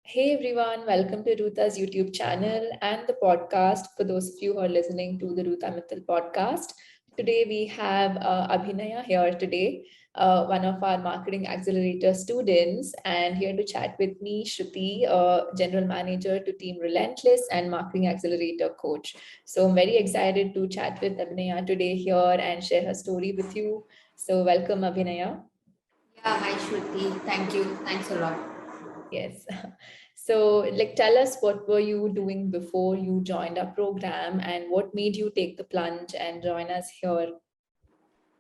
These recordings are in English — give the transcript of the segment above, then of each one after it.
Hey everyone, welcome to Ruta's YouTube channel and the podcast. For those of you who are listening to the Ruta Mittal podcast, today we have Abhinaya here today, one of our marketing accelerator students, and here to chat with me, Shruti, general manager to Team Relentless and marketing accelerator coach. So I'm very excited to chat with Abhinaya today here and share her story with you. So welcome, Abhinaya. Yeah, hi Shruti. Thank you. Thanks a lot. Yes. So, tell us what were you doing before you joined our program and what made you take the plunge and join us here?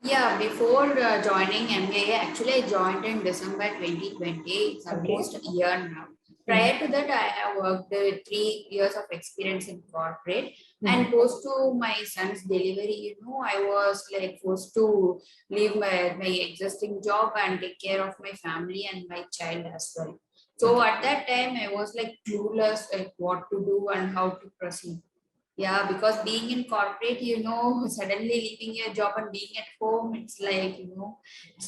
Yeah, before joining MAA, actually I joined in December 2020. It's Okay. almost a year now. Hmm. Prior to that, I have worked 3 years of experience in corporate. Hmm. And post to my son's delivery, I was like forced to leave my existing job and take care of my family and my child as well. So Okay. at that time, I was like clueless like what to do and how to proceed. Yeah, because being in corporate, suddenly leaving your job and being at home, it's like,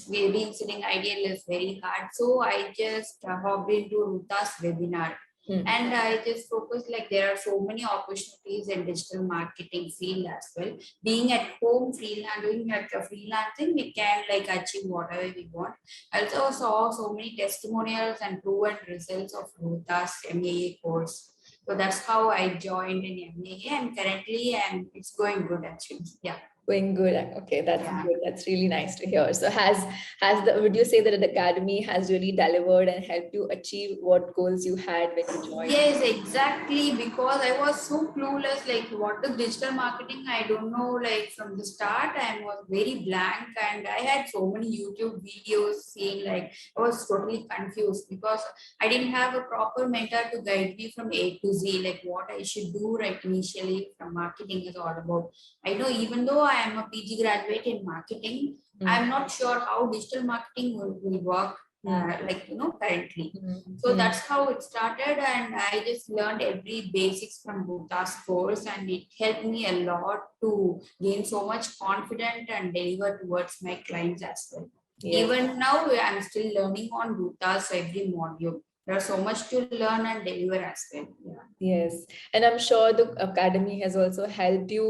being sitting ideal is very hard. So I just hopped into Ruta's webinar Hmm. and I just focused like there are so many opportunities in digital marketing field as well. Being at home, doing like a freelancing, we can like achieve whatever we want. I also saw so many testimonials and proven results of Ruta's MAA course. So that's how I joined in MAA and currently it's going good actually. Yeah. Going good. Okay, that's Yeah. good. That's really nice to hear. So has the would you say that the academy has really delivered and helped you achieve what goals you had when you joined? Yes, exactly. Because I was so clueless, like what is digital marketing? I don't know. Like from the start, I was very blank, and I had so many YouTube videos seeing like I was totally confused because I didn't have a proper mentor to guide me from A to Z, like what I should do right initially from marketing is all about. I know even though I am a PG graduate in marketing, Hmm. I'm not sure how digital marketing will work Hmm. currently. Hmm. So Hmm. that's how it started, and I just learned every basics from Bhuta's course, and it helped me a lot to gain so much confidence and deliver towards my clients as well. Yes. Even now, I'm still learning on Bhuta's every module. There's so much to learn and deliver as well. Yeah. Yes, and I'm sure the academy has also helped you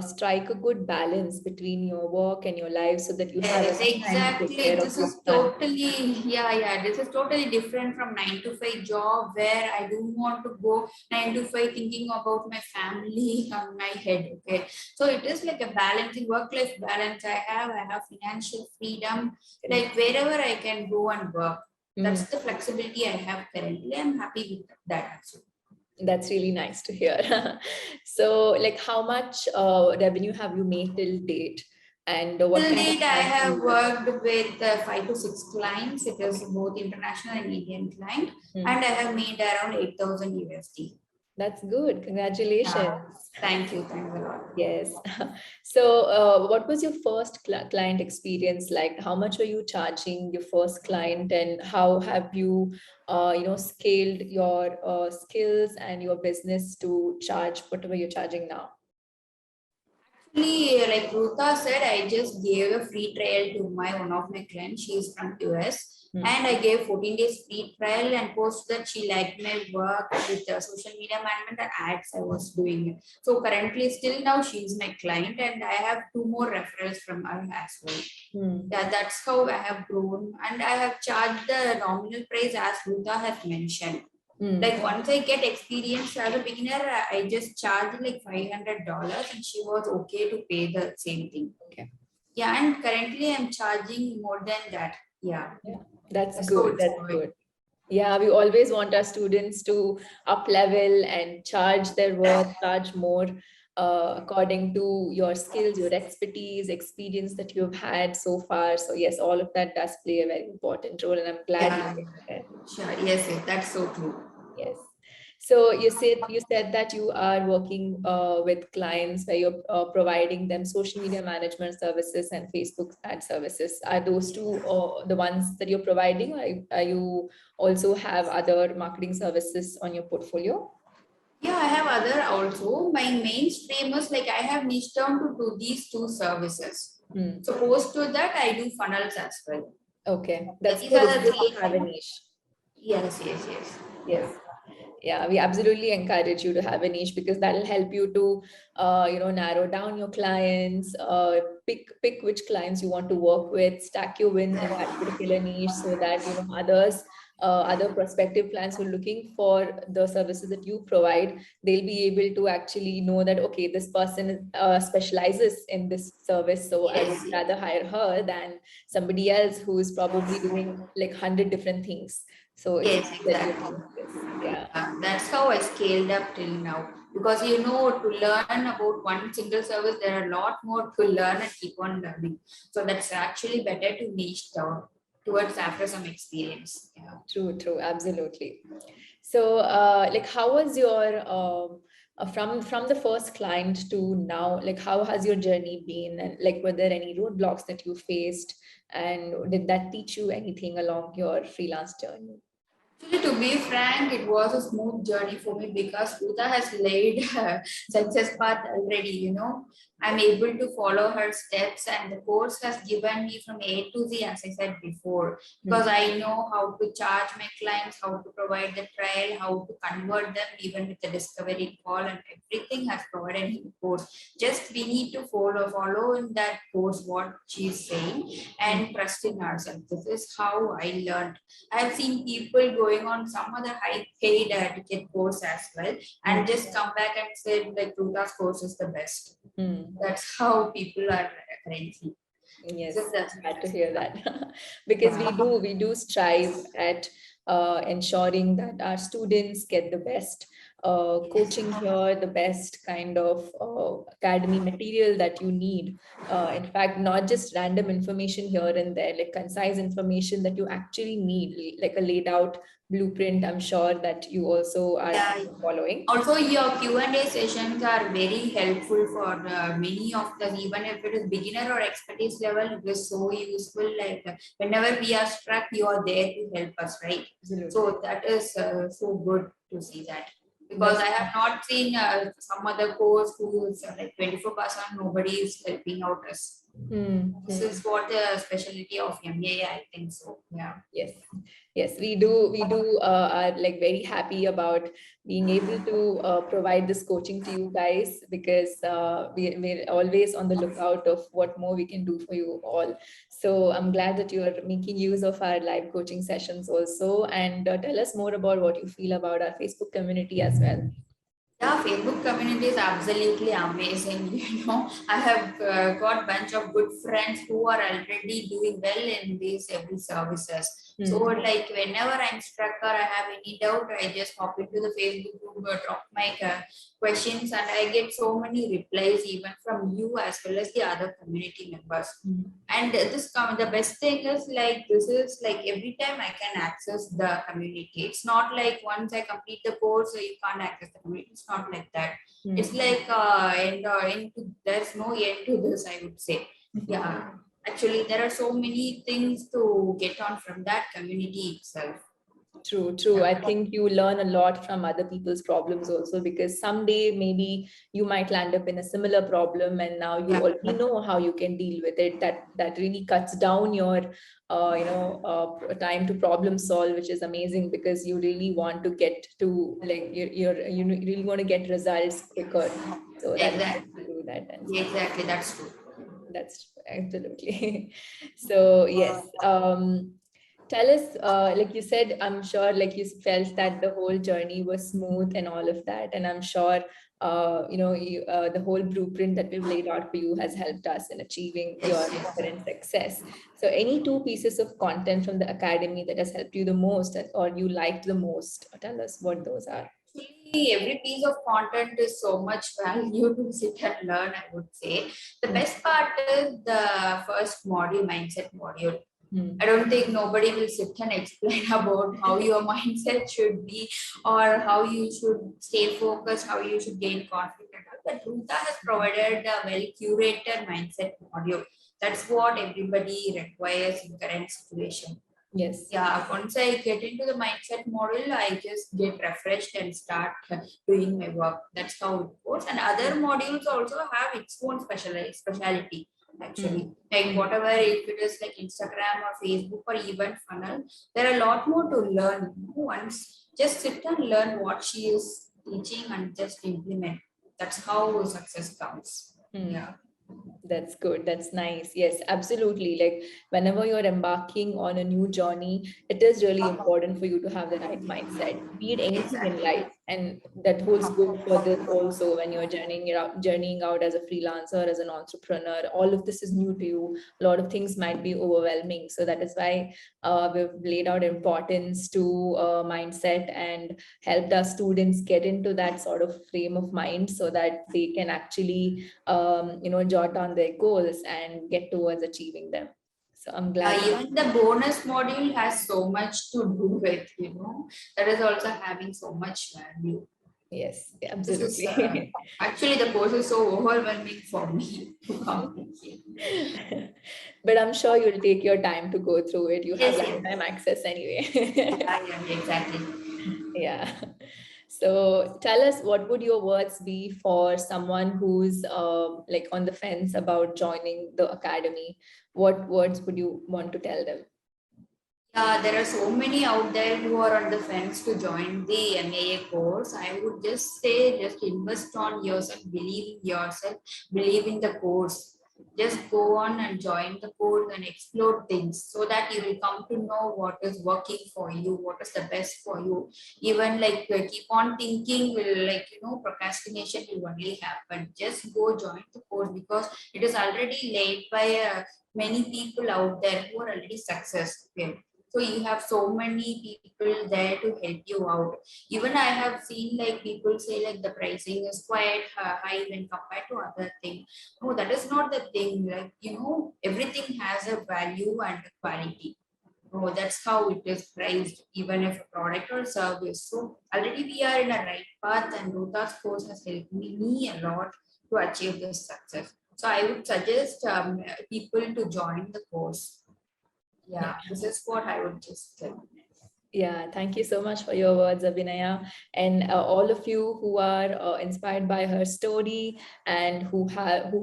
strike a good balance between your work and your life so that you have Yes, enough time to take exactly. care of This your is family. totally, yeah. This is totally different from 9 to 5 job where I don't want to go 9 to 5 thinking about my family on my head. Okay. So it is like a balancing work-life balance I have financial freedom, Correct. like wherever I can go and work. Mm, That's the flexibility I have currently. I'm happy with that actually. that's really nice to hear. So, how much revenue have you made till date, and what Till kind of date, I clients do have you work worked with 5 to 6 clients. It with? is both international and Indian client, Okay. and I have made around 8,000 USD. That's good. Yeah, Congratulations. thank you, thanks a lot. Yes. So, what was your first client experience like? How much were you charging your first client, and how have you, scaled your skills and your business to charge whatever you're charging now? Actually, like Ruta said, I just gave a free trial to my one of my clients. She's from US, Hmm. and I gave 14 days free trial. And post that she liked my work with the social media management and ads I was doing. So currently, still now she's my client, and I have two more referrals from her as well. Hmm. Yeah, that's how I have grown, and I have charged the nominal price as Ruta has mentioned. Hmm. Like once I get experience as a beginner, I just charged like $500, and she was okay to pay the same thing. Okay. Yeah, and currently I'm charging more than that. Yeah, Yeah. That's that's how good. it's That's going. good. Yeah, we always want our students to up level and charge their worth, charge more according to your skills, your expertise, experience that you've had so far. So yes, all of that does play a very important role, and I'm glad you Yeah, said that. sure. Yes, that's so true. Yes. So you said that you are working with clients where you're providing them social media management services and Facebook ad services. Are those two the ones that you're providing, or are you also have other marketing services on your portfolio? Yeah, I have other also. My mainstream is like I have niched down to do these two services. Hmm. So post to that, I do funnels as well. Okay, Yeah, that's these good. are It's the good to three have a things. niche. Yes, yes, yes. Yes. Yeah. Yeah, we absolutely encourage you to have a niche because that'll help you to, narrow down your clients, pick which clients you want to work with, stack your wins in that particular niche, so that other prospective clients who are looking for the services that you provide, they'll be able to actually know that okay, this person specializes in this service, so I would Yes, yes. rather hire her than somebody else who is probably doing like 100 different things. So it's Yes, good that you're exactly. doing this. Yeah. That's how I scaled up till now. Because to learn about one single service, there are a lot more to learn and keep on learning. So that's actually better to niche down towards after some experience. Yeah. True, true, absolutely. So, like, how was your from the first client to now? Like, how has your journey been? And like, were there any roadblocks that you faced? And did that teach you anything along your freelance journey? Actually, to be frank, it was a smooth journey for me because Ruta has laid a success path already. I'm able to follow her steps, and the course has given me from A to Z, as I said before, because Hmm. I know how to charge my clients, how to provide the trial, how to convert them, even with the discovery call, and everything has provided in the course. Just we need to follow in that course what she's saying Hmm. and trust in ourselves. This is how I learned. I've seen people going on some other high paid ticket course as well Hmm. and just come back and say like Ruta's course is the best. Hmm. That's how people are currently. So Yes, that's glad to hear that. Because yeah. we do strive at ensuring that our students get the best Yes. coaching here, the best kind of academy material that you need. In fact, not just random information here and there, like concise information that you actually need, like a laid out blueprint. I'm sure that you also are Yeah. following. Also, your Q&A sessions are very helpful for many of them, even if it is beginner or expertise level, it is so useful. Like whenever we are struck, you are there to help us, right? Absolutely. So that is so good to see that. Because That's I have not seen some other course who is like 24%, nobody is helping out us. hmm. This is what the specialty of MEA, I think so. Yeah. Yes, yes, we do. We do are like very happy about being able to provide this coaching to you guys because we're always on the lookout of what more we can do for you all. So I'm glad that you are making use of our live coaching sessions also. And tell us more about what you feel about our Facebook community as well. Yeah, Facebook community is absolutely amazing. I have got bunch of good friends who are already doing well in these every services. So Hmm. like whenever I'm stuck or I have any doubt, I just hop into the Facebook group or drop my questions, and I get so many replies even from you as well as the other community members. Hmm. And the best thing is like this is like every time I can access the community. It's not like once I complete the course, so you can't access the community. It's not like that. It's Hmm. like there's no end to this, I would say. Yeah. Actually, there are so many things to get on from that community itself. True, true. Yeah. I think you learn a lot from other people's problems also because someday maybe you might land up in a similar problem and now you Yeah. already know how you can deal with it. That really cuts down your time to problem solve, which is amazing because you really want to get to like you really want to get results quicker. So that's good Exactly. to do that and Yeah, stuff. exactly. That's true. That's absolutely. So yes, tell us, like you said, I'm sure like you felt that the whole journey was smooth and all of that, and I'm sure the whole blueprint that we've laid out for you has helped us in achieving your Yes, yes. current success. So, any two pieces of content from the academy that has helped you the most, or you liked the most? Tell us what those are. Actually, every piece of content is so much value to sit and learn, I would say. The Hmm. best part is the first module, mindset module. I Hmm. don't think nobody will sit and explain about how your mindset should be or how you should stay focused, how you should gain confidence. But Ruta has provided a well curated mindset module. That's what everybody requires in current situation. Yes. Yeah, once I get into the mindset model, I just get refreshed and start doing my work. That's how it goes. And other modules also have its own speciality. actually. Like whatever, if it is like Instagram or Facebook or even funnel, there are a lot more to learn. Once just sit and learn what she is teaching and just implement. That's how success comes. Yeah. That's good. That's nice. Yes, absolutely. Like whenever you're embarking on a new journey, it is really important for you to have the right mindset, be it anything in Exactly. life. And that holds good for this also when you're journeying out as a freelancer, as an entrepreneur. All of this is new to you. A lot of things might be overwhelming. So that is why we've laid out importance to mindset and helped our students get into that sort of frame of mind so that they can actually jot down their goals and get towards achieving them. So I'm glad. Even the bonus module has so much to do with, that is also having so much value. Yes, This is absolutely. actually the course is so overwhelming for me to complete. But I'm sure you'll take your time to go through it. You have Yes, yes. lifetime access anyway. Yeah, exactly. Yeah. So tell us, what would your words be for someone who's like on the fence about joining the academy? What words would you want to tell them? There are so many out there who are on the fence to join the MAA course. I would just say, just invest on yourself, believe in yourself, believe in the course. Just go on and join the course and explore things so that you will come to know what is working for you, what is the best for you. Even like keep on thinking will procrastination will only happen. Just go join the course because it is already laid by many people out there who are already successful. So you have so many people there to help you out. Even I have seen like people say like the pricing is quite high when compared to other things. No, that is not the thing. Like, everything has a value and a quality. Oh, that's how it is priced, even if a product or service. So already we are in a right path, and Ruta's course has helped me a lot to achieve this success. So I would suggest people to join the course. Yeah. Yeah, this is what I would just tell. Yeah, thank you so much for your words, Abhinaya. And all of you who are inspired by her story and who have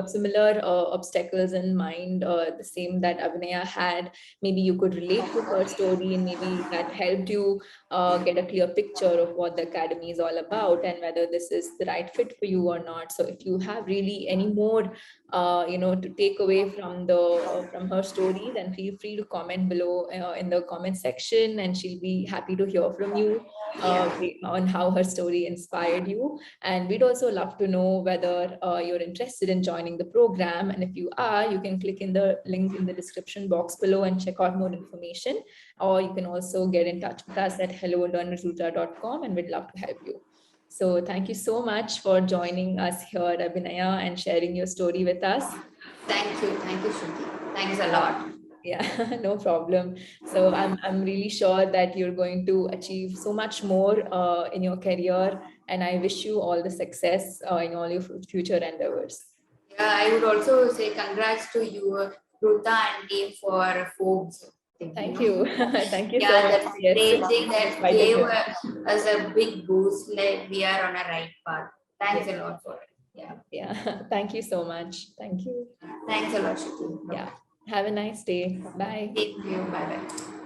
similar obstacles in mind, the same that Abhinaya had. Maybe you could relate to her story, and maybe that helped you get a clear picture of what the academy is all about and whether this is the right fit for you or not. So if you have really any more to take away from the from her story, then feel free to comment below in the comment section, and she'll be happy to hear from you Yeah. on how her story inspired you. And we'd also love to know whether you're interested in joining the program, and if you are, you can click in the link in the description box below and check out more information, or you can also get in touch with us at hello@learnwithruta.com, and we'd love to help you. So thank you so much for joining us here, Abhinaya, and sharing your story with us. Thank you, Shruti. Thanks a lot. Yeah, no problem. So I'm really sure that you're going to achieve so much more in your career, and I wish you all the success in all your future endeavors. Yeah, I would also say congrats to you, Ruta and team for Forbes thing, Thank you. Thank you so Yeah, much. that's a Yes, great thing it's that quite a gave journey. us a big boost. Like we are on a right path. Yeah, Thanks a lot for it. Yeah. yeah. Thank you so much. Thank you. Thanks a lot, Shruti. Yeah. Bye-bye. Have a nice day. Bye. Thank you. Bye bye.